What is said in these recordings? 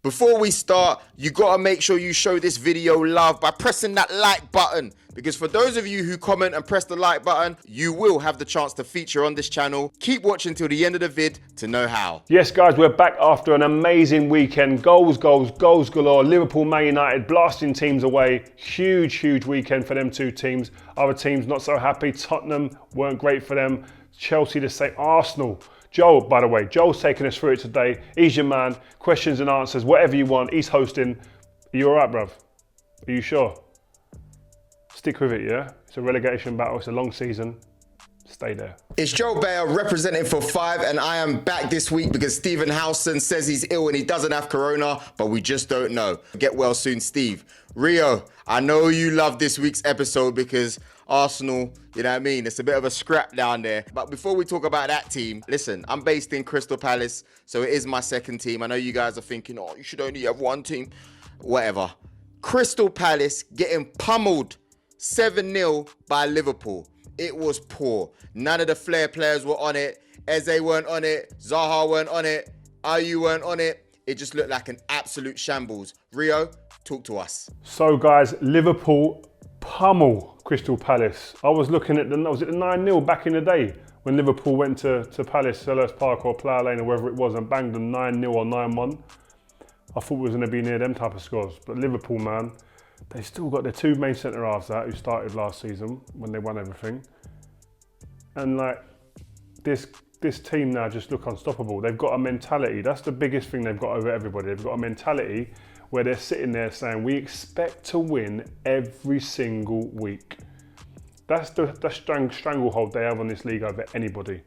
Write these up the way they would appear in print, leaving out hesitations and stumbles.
Before we start, you gotta make sure you show this video love by pressing that like button, because for those of you who comment and press the like button, you will have the chance to feature on this channel. Keep watching till the end of the vid to know how. Yes guys, we're back after an amazing weekend. Goals galore. Liverpool, Man United blasting teams away. Huge weekend for them two teams. Other teams not so happy. Tottenham weren't great for them. Chelsea the same. Arsenal. Joel, by the way, Joel's taking us through it today. He's your man. Questions and answers, whatever you want. He's hosting. Are you all right, bruv? Are you sure? Stick with it, yeah? It's a relegation battle. It's a long season. Stay there. It's Joe Beya representing for 5, and I am back this week because Stephen Howson says he's ill and he doesn't have corona, but we just don't know. Get well soon, Steve. Rio, I know you love this week's episode because Arsenal, you know what I mean? It's a bit of a scrap down there. But before we talk about that team, listen, I'm based in Crystal Palace, so it is my second team. I know you guys are thinking, oh, you should only have one team. Whatever. Crystal Palace getting pummeled 7-0 by Liverpool. It was poor. None of the flair players were on it. Eze weren't on it. Zaha weren't on it. Ayew weren't on it. It just looked like an absolute shambles. Rio, talk to us. So guys, Liverpool pummel Crystal Palace. I was looking at was it the 9-0 back in the day when Liverpool went to Palace, Selhurst Park or Plough Lane or wherever it was and banged them 9-0 or 9-1. I thought we was going to be near them type of scores. But Liverpool, man, they still got their two main centre-halves out who started last season when they won everything. And like, this team now just look unstoppable. They've got a mentality. That's the biggest thing they've got over everybody. They've got a mentality where they're sitting there saying, we expect to win every single week. That's the stranglehold they have on this league over anybody.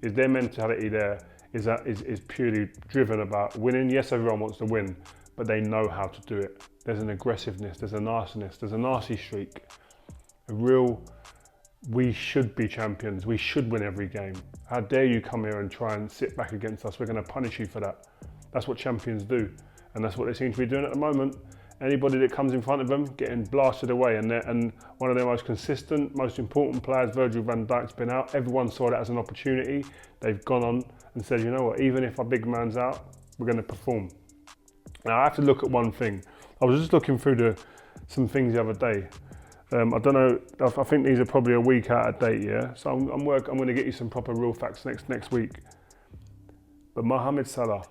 Is their mentality there is purely driven about winning. Yes, everyone wants to win, but they know how to do it. There's an aggressiveness, there's a nastiness, there's a nasty streak. A real, we should be champions, we should win every game. How dare you come here and try and sit back against us? We're going to punish you for that. That's what champions do. And that's what they seem to be doing at the moment. Anybody that comes in front of them, getting blasted away. And one of their most consistent, most important players, Virgil van Dijk's been out. Everyone saw that as an opportunity. They've gone on and said, you know what, even if our big man's out, we're going to perform. Now I have to look at one thing. I was just looking through some things the other day. I don't know, I think these are probably a week out of date, yeah? So I'm going to get you some proper real facts next week. But Mohamed Salah,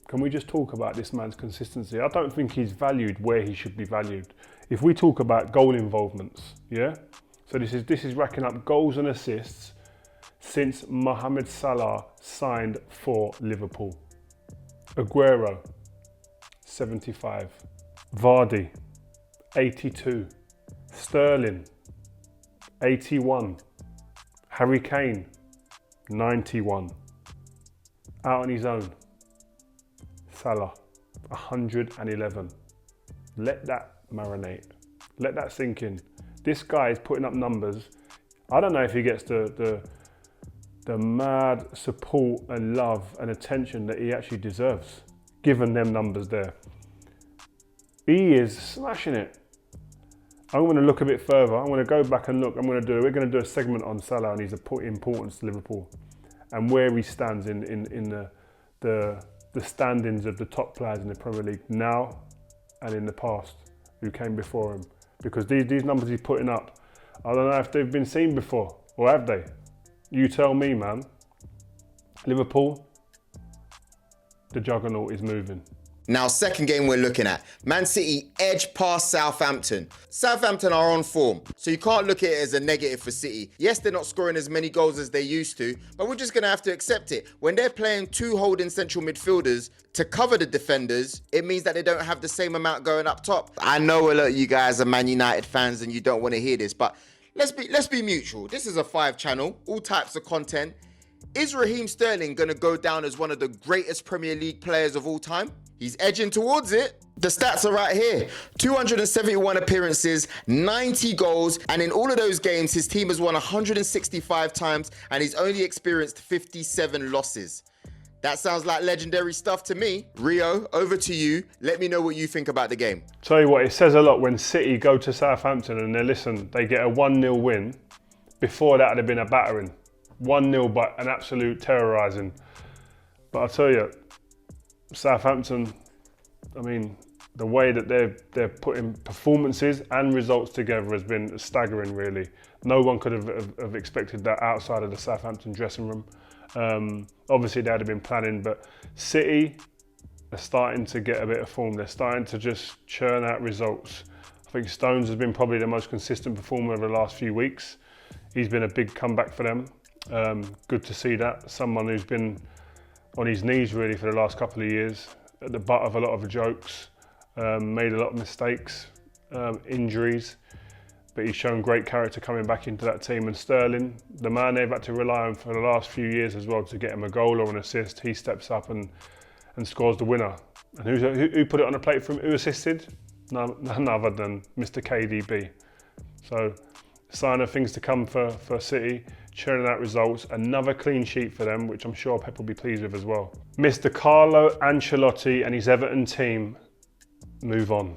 can we just talk about this man's consistency? I don't think he's valued where he should be valued. If we talk about goal involvements, yeah? So this is racking up goals and assists since Mohamed Salah signed for Liverpool. Aguero, 75. Vardy, 82. Sterling, 81. Harry Kane, 91. Out on his own, Salah, 111. Let that marinate. Let that sink in. This guy is putting up numbers. I don't know if he gets the mad support and love and attention that he actually deserves, given them numbers there. He is smashing it. I'm going to look a bit further. I'm going to go back and look. We're going to do a segment on Salah and his importance to Liverpool and where he stands in the standings of the top players in the Premier League now and in the past who came before him. Because these numbers he's putting up, I don't know if they've been seen before, or have they? You tell me, man. Liverpool, the juggernaut is moving. Now, second game we're looking at. Man City edge past Southampton. Southampton are on form, so you can't look at it as a negative for City. Yes, they're not scoring as many goals as they used to, but we're just going to have to accept it. When they're playing two holding central midfielders to cover the defenders, it means that they don't have the same amount going up top. I know a lot of you guys are Man United fans and you don't want to hear this, but let's be mutual. This is a 5 channel, all types of content. Is Raheem Sterling going to go down as one of the greatest Premier League players of all time? He's edging towards it. The stats are right here. 271 appearances, 90 goals, and in all of those games, his team has won 165 times, and he's only experienced 57 losses. That sounds like legendary stuff to me. Rio, over to you. Let me know what you think about the game. Tell you what, it says a lot when City go to Southampton and they get a 1-0 win. Before that, it'd have been a battering. 1-0, but an absolute terrorising. But I tell you, Southampton, I mean, the way that they're putting performances and results together has been staggering, really. No one could have expected that outside of the Southampton dressing room. Obviously, they had been planning, but City are starting to get a bit of form. They're starting to just churn out results. I think Stones has been probably the most consistent performer over the last few weeks. He's been a big comeback for them. Good to see that. Someone who's been on his knees really for the last couple of years, at the butt of a lot of jokes, made a lot of mistakes, injuries, but he's shown great character coming back into that team. And Sterling, the man they've had to rely on for the last few years as well to get him a goal or an assist, he steps up and scores the winner. And who put it on the plate for him? Who assisted? None other than Mr. KDB. So, sign of things to come for City, churning out results. Another clean sheet for them, which I'm sure Pep will be pleased with as well. Mr. Carlo Ancelotti and his Everton team move on.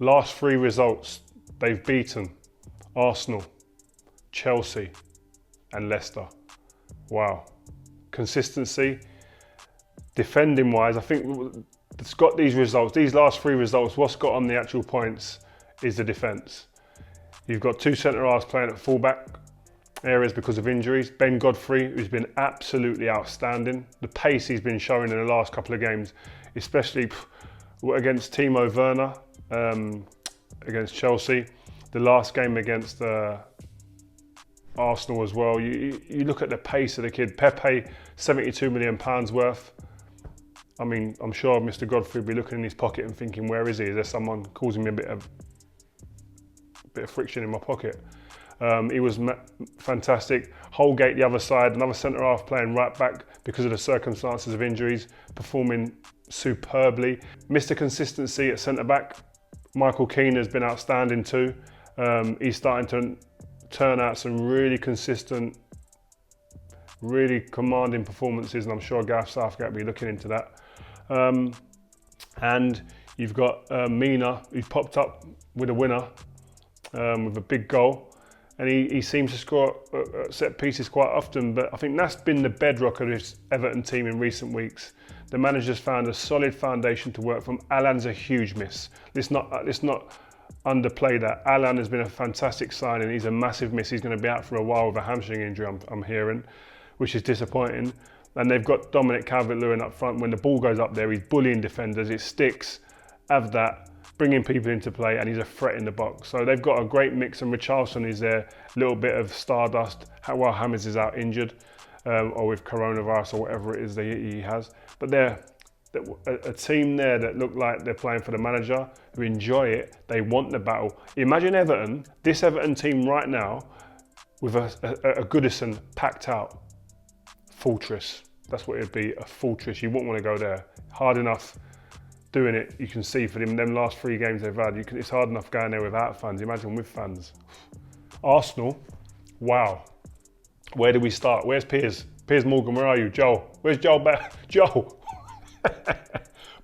Last 3 results, they've beaten Arsenal, Chelsea and Leicester. Wow. Consistency. Defending wise, I think it's got these results, these last 3 results, what's got on the actual points is the defence. You've got 2 centre-halves playing at full-back areas because of injuries. Ben Godfrey, who's been absolutely outstanding. The pace he's been showing in the last couple of games, especially against Timo Werner, against Chelsea. The last game against Arsenal as well. You look at the pace of the kid. Pepe, £72 million worth. I mean, I'm sure Mr. Godfrey will be looking in his pocket and thinking, where is he? Is there someone causing me a bit of friction in my pocket? He was fantastic. Holgate the other side, another centre-half playing right back because of the circumstances of injuries, performing superbly. Mr. Consistency at centre-back, Michael Keane has been outstanding too. He's starting to turn out some really consistent, really commanding performances, and I'm sure Gareth Southgate will be looking into that. And you've got Mina, who's popped up with a winner, with a big goal. And he seems to score set pieces quite often, but I think that's been the bedrock of this Everton team in recent weeks. The manager's found a solid foundation to work from. Alan's a huge miss. Let's not underplay that. Alan has been a fantastic signing. He's a massive miss. He's going to be out for a while with a hamstring injury, I'm hearing, which is disappointing. And they've got Dominic Calvert-Lewin up front. When the ball goes up there, he's bullying defenders. It sticks. Have that. Bringing people into play, and he's a threat in the box. So they've got a great mix, and Richarlison is there, a little bit of stardust while James is out injured, or with coronavirus or whatever it is that he has. But they're a team there that look like they're playing for the manager, who enjoy it, they want the battle. Imagine Everton, this Everton team right now, with a Goodison packed out. Fortress, that's what it'd be, a fortress. You wouldn't want to go there. Hard enough doing it, you can see for them last 3 games they've had, it's hard enough going there without fans. Imagine with fans. Arsenal, wow. Where do we start? Where's Piers? Piers Morgan, where are you? Joel, where's Joel? Joel.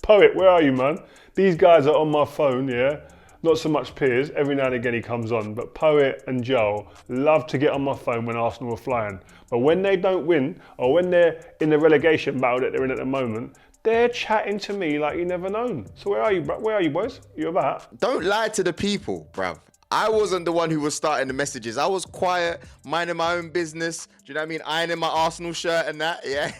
Poet, where are you, man? These guys are on my phone, yeah? Not so much Piers, every now and again he comes on, but Poet and Joel love to get on my phone when Arsenal are flying. But when they don't win, or when they're in the relegation battle that they're in at the moment, they're chatting to me like you never known. So where are you, bro? Where are you, boys? You about? Don't lie to the people, bruv. I wasn't the one who was starting the messages. I was quiet, minding my own business. Do you know what I mean? Ironing my Arsenal shirt and that, yeah.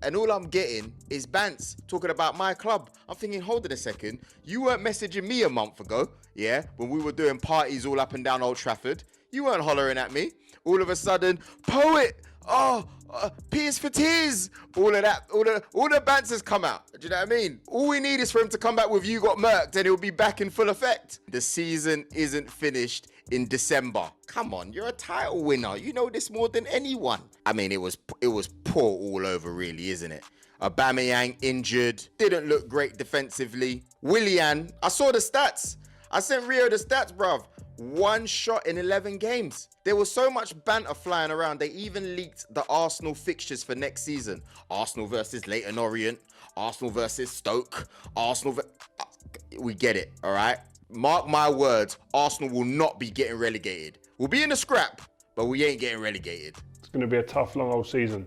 And all I'm getting is Bants talking about my club. I'm thinking, hold it a second. You weren't messaging me a month ago, yeah, when we were doing parties all up and down Old Trafford. You weren't hollering at me. All of a sudden, Poet, Piers for tears. All of that, all the bants has come out. Do you know what I mean? All we need is for him to come back with You Got Murked and he'll be back in full effect. The season isn't finished in December. Come on, you're a title winner. You know this more than anyone. I mean, it was poor all over, really, isn't it? Aubameyang injured, didn't look great defensively. Willian, I saw the stats. I sent Rio the stats, bruv. 1 shot in 11 games. There was so much banter flying around, they even leaked the Arsenal fixtures for next season. Arsenal versus Leyton Orient, Arsenal versus Stoke, we get it, all right? Mark my words, Arsenal will not be getting relegated. We'll be in the scrap, but we ain't getting relegated. It's going to be a tough, long old season.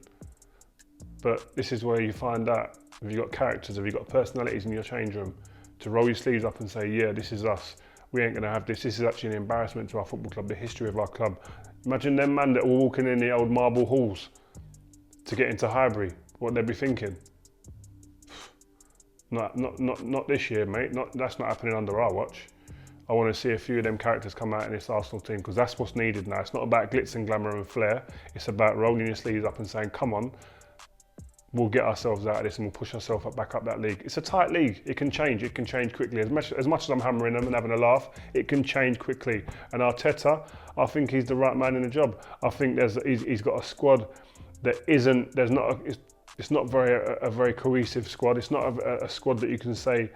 But this is where you find out Have you got characters? Have you got personalities in your change room to roll your sleeves up and say, yeah, this is us. We ain't going to have this. This is actually an embarrassment to our football club, the history of our club. Imagine them man that were walking in the old marble halls to get into Highbury, what they'd be thinking. Not this year, mate. That's not happening under our watch. I want to see a few of them characters come out in this Arsenal team, because that's what's needed now. It's not about glitz and glamour and flair. It's about rolling your sleeves up and saying, come on, we'll get ourselves out of this and we'll push ourselves back up that league. It's a tight league. It can change quickly. As much as I'm hammering them and having a laugh, it can change quickly. And Arteta, I think he's the right man in the job. I think he's got a squad that it's not a very cohesive squad. It's not a squad that you can say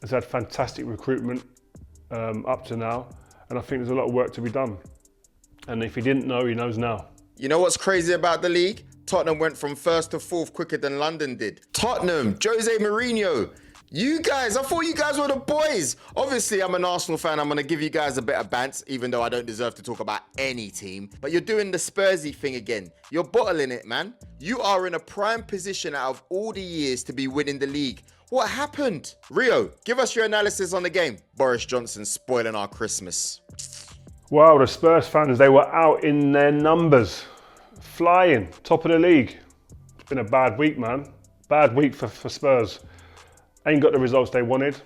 has had fantastic recruitment up to now. And I think there's a lot of work to be done. And if he didn't know, he knows now. You know what's crazy about the league? Tottenham went from 1st to 4th quicker than London did. Tottenham, Jose Mourinho. You guys, I thought you guys were the boys. Obviously, I'm an Arsenal fan. I'm going to give you guys a bit of bants, even though I don't deserve to talk about any team. But you're doing the Spursy thing again. You're bottling it, man. You are in a prime position out of all the years to be winning the league. What happened? Rio, give us your analysis on the game. Boris Johnson spoiling our Christmas. Wow, the Spurs fans, they were out in their numbers. Flying, top of the league. It's been a bad week, man. Bad week for Spurs. Ain't got the results they wanted.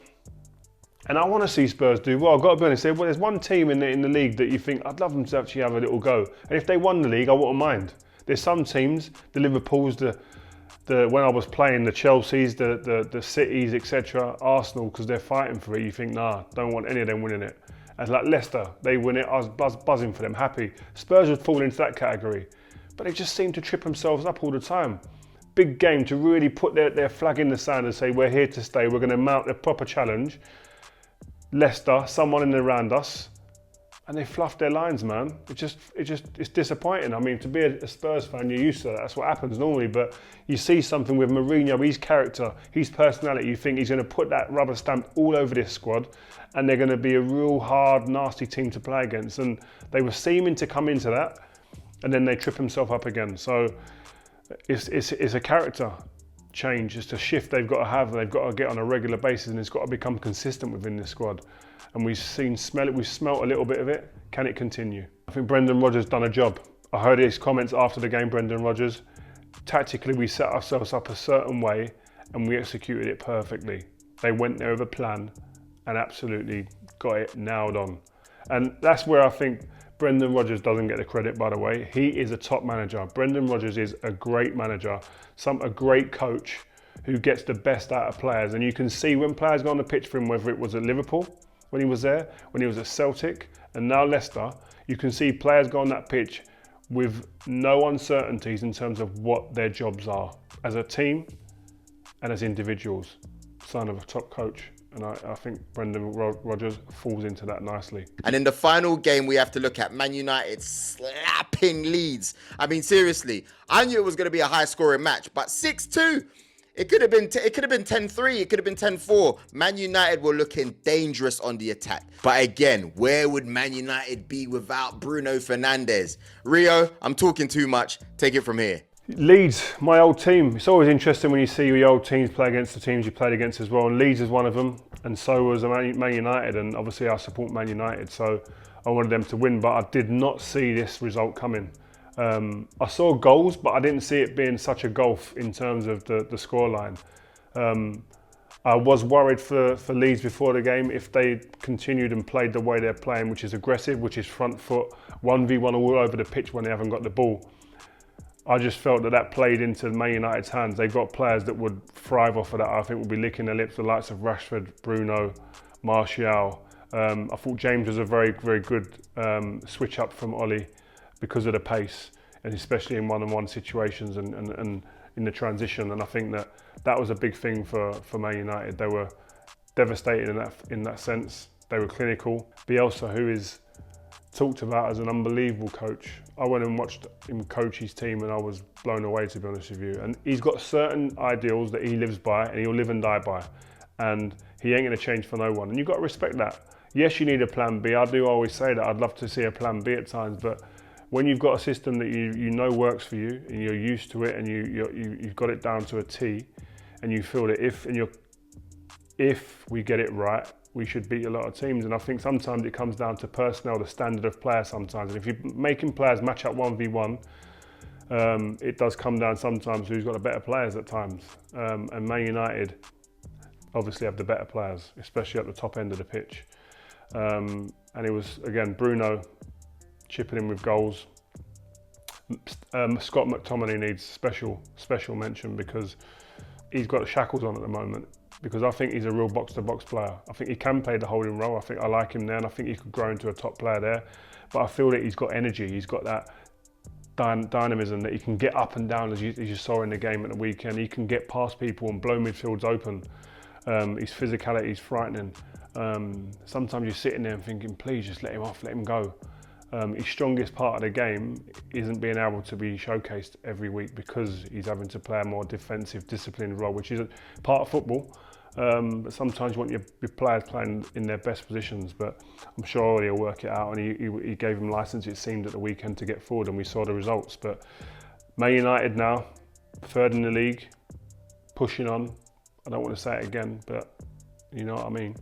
And I want to see Spurs do well. I've got to be honest, there's one team in the league that you think, I'd love them to actually have a little go. And if they won the league, I wouldn't mind. There's some teams, the Liverpools, when I was playing, the Chelseas, the Cities, etc., Arsenal, because they're fighting for it, you think, nah, don't want any of them winning it. As like Leicester, they win it, I was buzzing for them, happy. Spurs would fall into that category. But they just seem to trip themselves up all the time. Big game to really put their flag in the sand and say, we're here to stay, we're going to mount a proper challenge. Leicester, someone in and around us, and they fluffed their lines, man. It's disappointing. I mean, to be a Spurs fan, you're used to that. That's what happens normally, but you see something with Mourinho, his character, his personality, you think he's going to put that rubber stamp all over this squad, and they're going to be a real hard, nasty team to play against. And they were seeming to come into that, and then they trip himself up again. So it's a character change. It's a shift they've got to have, and they've got to get on a regular basis, and it's got to become consistent within this squad. And we've smelt a little bit of it. Can it continue? I think Brendan Rodgers done a job. I heard his comments after the game, Brendan Rodgers. Tactically, we set ourselves up a certain way, and we executed it perfectly. They went there with a plan and absolutely got it nailed on. And that's where I think Brendan Rodgers doesn't get the credit, by the way. He is a top manager. Brendan Rodgers is a great manager, a great coach who gets the best out of players. And you can see when players go on the pitch for him, whether it was at Liverpool, when he was there, when he was at Celtic, and now Leicester, you can see players go on that pitch with no uncertainties in terms of what their jobs are as a team and as individuals. Son of a top coach. And I think Brendan Rodgers falls into that nicely. And in the final game, we have to look at Man United slapping Leeds. I mean, seriously, I knew it was going to be a high-scoring match, but 6-2. It could have been 10-3. It could have been 10-4. Man United were looking dangerous on the attack. But again, where would Man United be without Bruno Fernandes? Rio, I'm talking too much. Take it from here. Leeds, my old team. It's always interesting when you see your old teams play against the teams you played against as well. And Leeds is one of them, and so was Man United. And obviously, I support Man United, so I wanted them to win. But I did not see this result coming. I saw goals, but I didn't see it being such a gulf in terms of the scoreline. I was worried for Leeds before the game if they continued and played the way they're playing, which is aggressive, which is front foot, 1v1 all over the pitch when they haven't got the ball. I just felt that played into Man United's hands. They've got players that would thrive off of that. I think will be licking their lips, the likes of Rashford, Bruno, Martial. I thought James was a very, very good switch up from Ollie because of the pace, and especially in one-on-one situations and in the transition. And I think that was a big thing for Man United. They were devastated in that sense. They were clinical. Bielsa, who is talked about as an unbelievable coach. I went and watched him coach his team and I was blown away, to be honest with you. And he's got certain ideals that he lives by and he'll live and die by. And he ain't going to change for no one. And you've got to respect that. Yes, you need a plan B. I do always say that. I'd love to see a plan B at times, but when you've got a system that you know works for you and you're used to it and you've got it down to a T, and you feel that if we get it right, we should beat a lot of teams. And I think sometimes it comes down to personnel, the standard of player sometimes. And if you're making players match up 1v1, it does come down sometimes who's got the better players at times. And Man United obviously have the better players, especially at the top end of the pitch. And it was, again, Bruno chipping in with goals. Scott McTominay needs special mention because he's got shackles on at the moment. Because I think he's a real box-to-box player. I think he can play the holding role. I think I like him there, and I think he could grow into a top player there. But I feel that he's got energy. He's got that dynamism that he can get up and down, as you saw in the game at the weekend. He can get past people and blow midfields open. His physicality is frightening. Sometimes you're sitting there and thinking, please just let him off, let him go. His strongest part of the game isn't being able to be showcased every week because he's having to play a more defensive, disciplined role, which is a part of football. But sometimes you want your players playing in their best positions, but I'm sure he'll work it out, and he gave him license, it seemed, at the weekend to get forward, and we saw the results. But Man United now, third in the league, pushing on. I don't want to say it again, but you know what I mean.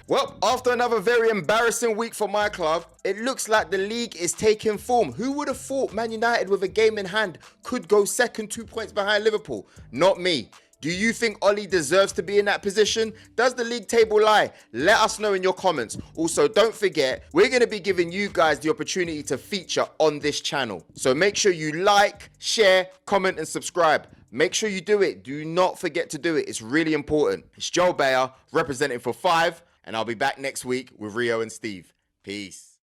Well, after another very embarrassing week for my club, it looks like the league is taking form. Who would have thought Man United with a game in hand could go second, 2 points behind Liverpool? Not me. Do you think Ollie deserves to be in that position? Does the league table lie? Let us know in your comments. Also, don't forget, we're going to be giving you guys the opportunity to feature on this channel. So make sure you like, share, comment and subscribe. Make sure you do it. Do not forget to do it. It's really important. It's Joe Beya representing for 5, and I'll be back next week with Rio and Steve. Peace.